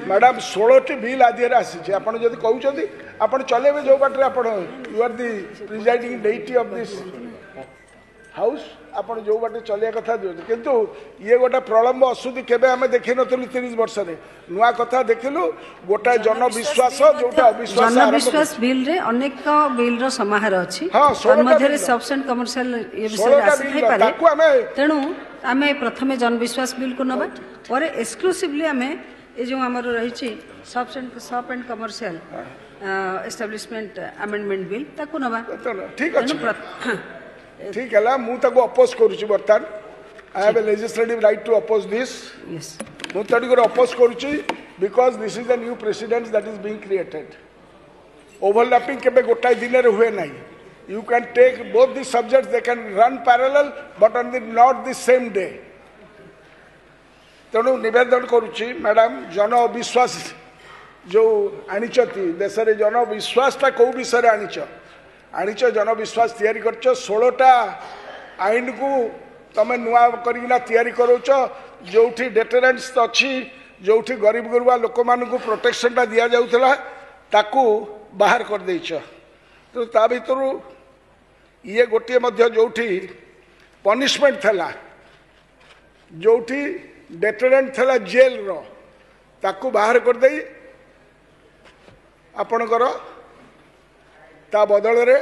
Madam 16 bill आदि आसी आप कहते आप चलेबे जो बाटे आप यू आर दि प्रिजाइडिंग डेटी ऑफ दिस हाउस आप जो बाटे चलिया कथा दिखते किंतु ये गोटे प्रलम्ब असुदी केबे आमे देखि नथिलु 30 वर्ष रे नुआ कथा देखिलु गोटा जनविश्वास जोटा अविश्वास जनविश्वास बिल रे अनेक बिल रो समाहार अछि मध्य रे सब्स एंड कमर्शियल ये विषय आसी पारे तेणु आमे प्रथमे जनविश्वास बिल को नबा और एक्सक्लूसिवली आमे ये जो हमर रही shop and commercial establishment amendment bill ताकू नबा ठीक अछि ठीक है मु ताको अपोज करूची बर्तन I have a legislative right to oppose this yes मु ताडी को अपोज करूची because this is the new president that is being created overlapping केबे गोटाई दिन रे हुए नाही you can take both the subjects they can run parallel but on the not the same day तेणु निवेदन करुच्ची मैडम जन अविश्वास जो आनीचती देश में जन विश्वासटा कौ विषय आनीच जन विश्वास तैयारी करछ 16टा आईन को तमे नुआ करिना तैयारी करोच जोठी डेटरेंस अच्छी जोठी गरीब गुरुबा लोक मानकु प्रोटेक्शनटा दिया जाउथला ताकू बाहर कर देछ तो ता भीतर ये गोटे मध्य जोठी पनिशमेंट थला जोठी डेटरेंट थला जेल रो ताकू बाहर कर दे आपणकर ता बदल रे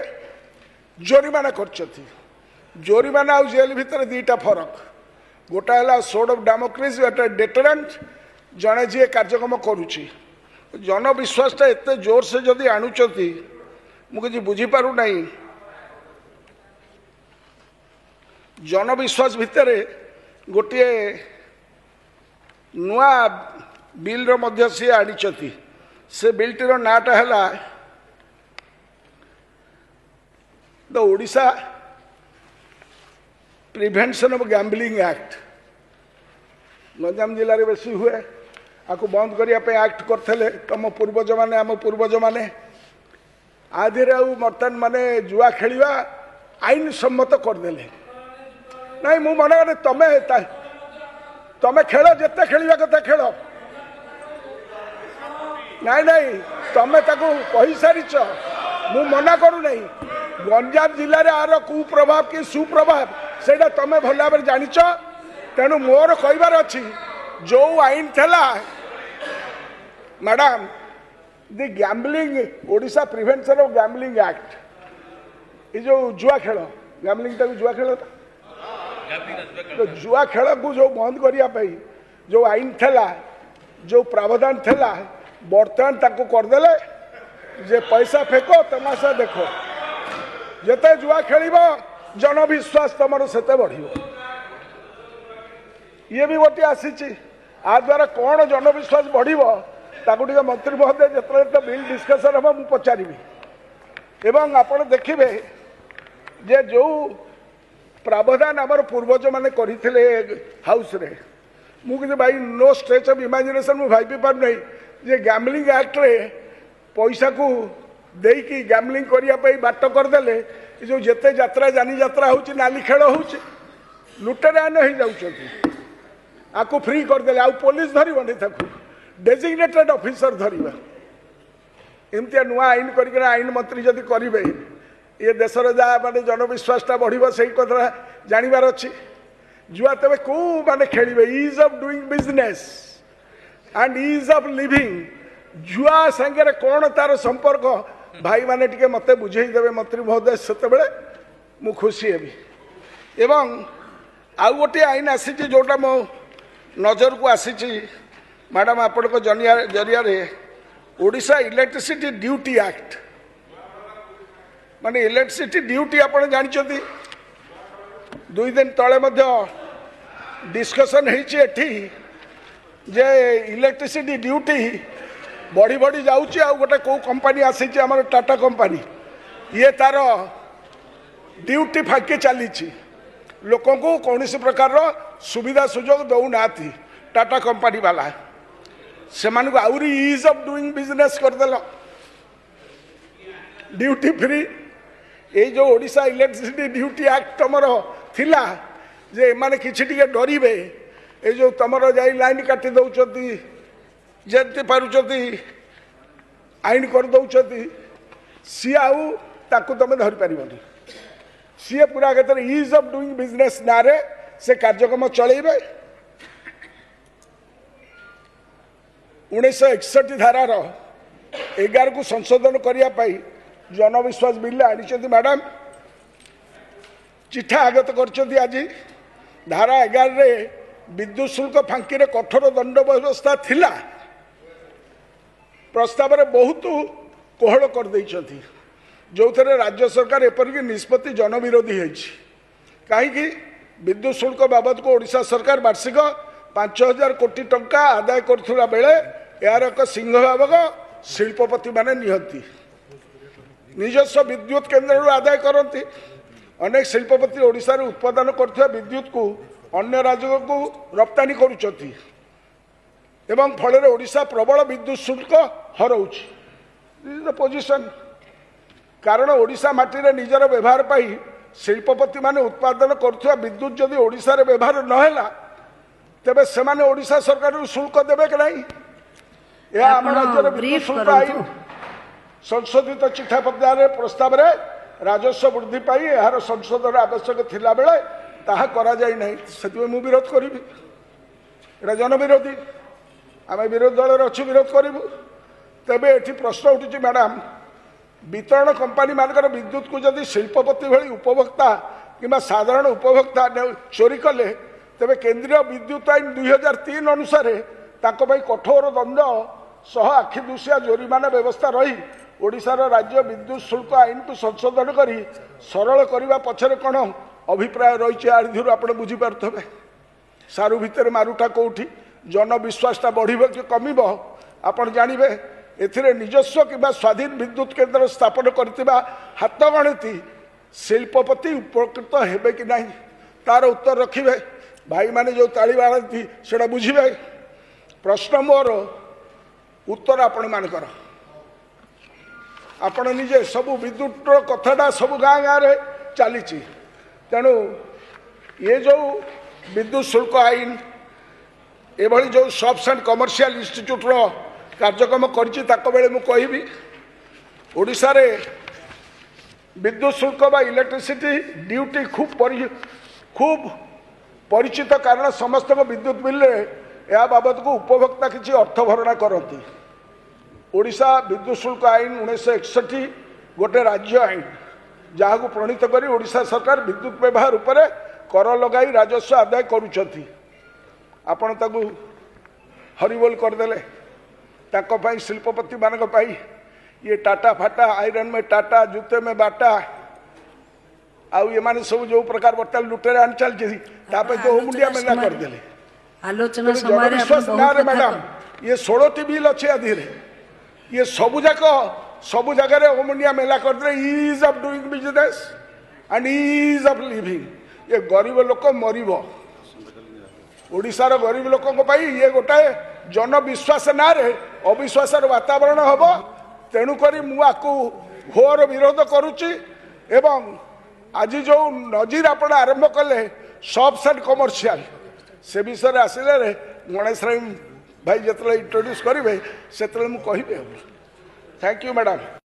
जोरिमाना करछथि जोरिमाना आ जेल भीतर दीटा फरक गोटा है सोर्ड ऑफ डेमोक्रेसी गोटे डेटरेंट जड़े जी कार्यक्रम करुच्ची जनविश्वासटा एत जोर से जदि आणुचती मुझे बुझीपारू नहीं जनविश्वास भितर गोटे नुआ बिल रो मध्य सी आनीचती से बिलटीर नाटा है the Odisha prevention of gambling act Ganjam जिले में बेसी हुए आपको बंद करने एक्ट करते तुम पूर्वज मैंने आम पूर्वज मैंने आधे बर्तमान माने जुआ खेलिया आईन सम्मत करदे नहीं मु मन करे तमें खेल जिते खेलिया कथा खेल नहीं नहीं तमें कही सारिच मु मना करू नहीं गंजाम जिले में आर कुप्रभाव कि सुप्रभाव से तमें भल भाव जाच तेणु मोर कहबार अच्छी जो आईन थला madam the gambling Odisha prevention of gambling act ये जो जुआ खेल गैम्बलिंग टाक जुआ खेल तो जुआ खेल को जो बंद करने जो आईन थला जो प्रावधान थला बर्तमान ताको करदेले जे पैसा फेको तमाशा देखो जिते जुआ खेल जनविश्वास तुम से बढ़ ये भी गोटे आसी आ द्वारा कौन जनविश्वास बढ़ ताकू टे मंत्री महोदय जो तो बिल डिस्कसन हम मुझे पचारि एवं आपड़ देखिए जे जो प्रावधान आमर पूर्वज मैंने करते हाउस रे मुझे भाई नो स्ट्रेच ऑफ इमेजिनेशन मुझे भाई पार नहीं जे गैम्बलिंग एक्ट रे पैसा को देकी गैम्बलिंग करने बाट करदे जो जिते यात्रा जानी यात्रा हो नाली खेल हो लुटेरान हो जाऊँ आपको फ्री करदे आ पुलिस धरबनी डेजिग्नेटेड ऑफिसर धरवा एमती नुआ आईन कर आईन मंत्री जदि करेंगे ये देशर जहाँ माने जनविश्वासटा बढ़ से कथा जानवर अच्छी जुआ तेज कौ माने खेलिए is of doing business and ease of living जुआ संगे कौन तार संपर्क भाई माने टिके मते बुझेदेवे मंत्री महोदय से मु खुशी हेबी एवं आउ गोटे आईन आसी जोटा मो नजर को आसी मैडम आपण जरिया ओडिशा इलेक्ट्रिसिटी ड्यूटी एक्ट माने इलेक्ट्रिसिटी ड्यूटी आपण जानते 2 दिन तले डिस्कसन होती जे इलेक्ट्रिसिटी ड्यूटी बढ़ी बढ़ी जाऊँगी आ गोटे कौ कंपनी आसी टाटा कंपनी ये तार ड्यूटी फाँकी चली लोक को कौन प्रकार सुविधा सुजोग दौना टाटा कंपनी वाला से आहरी इज ऑफ डूइंग बिजनेस करदेल ड्यूटी फ्री ये जो ओडिशा इलेक्ट्रिसिटी ड्यूटी एक्ट तुमर थिला जे माने किछि टिके डरिबे ए जो तुमर जाई लाइन काटी दउचती ଯେମିତି ପାରୁଛନ୍ତି ଆଇନ କରିଦେଉଛନ୍ତି सी आउ तुम धरिपार सी पूरा क्षेत्र इज ऑफ डूइंग बिजनेस ना रे से कार्यक्रम चलेबे 1961 धारार 11 को संशोधन करने जनविश्वास बिल आनी मैडम चिठा आगत कर आज धारा 11 रे विद्युत शुल्क फांकी रे कठोर दंड व्यवस्था थिला प्रस्ताव रे बहुत कोहल कर देइछथि जो थे राज्य सरकार एपरिक निष्पत्ति जनविरोधी है कहीं विद्युत शुल्क बाबद को ओडिशा सरकार वार्षिक 5000 कोटी टंका आदाय करुवा बेले यार एक सिंहभाग शिल्पपति माने निहंती निजस्व विद्युत केन्द्र आदाय करती अनेक शिल्पपति ओडिशा रे उत्पादन करथिबा विद्युत को अन्य राज्य को रप्तानी करुचंती एवं फल ओडिशा प्रबल विद्युत शुल्क हरउछि द पोजिशन कारण ओडिशा माटी रे निजर व्यवहार पाई शिल्पपति माने उत्पादन करुवा विद्युत जदि ओडिशा रे व्यवहार नहेला तेबे सेमाने ओडिशा सरकार शुल्क देबे कि नहीं या आम राज्य विद्युत शुल्क आईन संशोधित चिठा प्रस्ताव रे राजस्व वृद्धि पाई यार संशोधन आवश्यक थिला बेले ताहा करा जाय नहीं सेति मु विरोध करिबी एटा जनविरोधी आमे विरोध दल रे अछि विरोध करिबु तेबे एठी प्रश्न उठुछि मैडम वितरण कंपानी मानकर विद्युत को जदि शिल्पपति भली उपभोक्ता किंबा साधारण उपभोक्ता चोरी कले तेबे केंद्रीय विद्युत आईन 2003 अनुसार ताको भाई कठोर दंड सह आखि दुसिया जोरिमाना व्यवस्था रही ओडिशार राज्य विद्युत शुल्क आईन को संशोधन करी सरल करने पछरे कौन अभिप्राय रही आप बुझी पारे सारू भितर मारुटा कौटी जनविश्वासटा बढ़ कि कमिब आप जानवे एथिरे निजस्व किंबा स्वाधीन विद्युत केन्द्र स्थापन करथिबा हाथ गणती शिल्पपति उपकृत हेबे कि नहीं तार उत्तर रखिबे भाई माने जो ताली बाड़ती सेटा बुझिबे प्रश्न मोर उत्तर आपण मानकर आपण निजे सबु विद्युत कथाटा सबु गाँ गाँव रे चली तेणु ये जो विद्युत शुल्क आईन एभली जो शॉप्स एंड कमर्शियल इंस्टीट्यूट रो कार्यक्रम करी ओडिशा रे विद्युत शुल्क बा इलेक्ट्रिसिटी ड्यूटी खूब परिचित कारण समस्त विद्युत बिल या बाबद को उपभोक्ता किसी अर्थ भरणा करती ओडिशा विद्युत शुल्क आईन 1961 गोटे राज्य आईन जहाँ को प्रणीत करी ओडिशा सरकार विद्युत व्यवहार उपरे कर लगाई राजस्व आदाय करुछंती आपण ताकू हरिबोल करदेले ताको पाई शिल्पपति मानक पाई ये टाटा फाटा आयरन में टाटा जूते में बाटा आउ ये माने सब जो प्रकार बर्तल लुटेरे आन चलछि तापे तो मुंडिया मेला कर देले आलोचना समय रे मैडम ये 16 टी बिल अछि आधीरे ये सब जगह ओमुंडिया मेला कर दे ease of doing business and ease of living ये गरीब लोक मरिबो ओडिशार गरीब लोक ये गोटाए जनविश्वास ना रे अविश्वास वातावरण हम तेणुक मुझे घोर विरोध करुच्ची एवं आज जो नजीर आपण आरंभ कले शॉप्स एंड कमर्शियल से विषय आसिले गणेश भाई जो इंट्रोड्यूस करेंगे से मुझे थैंक यू मैडम।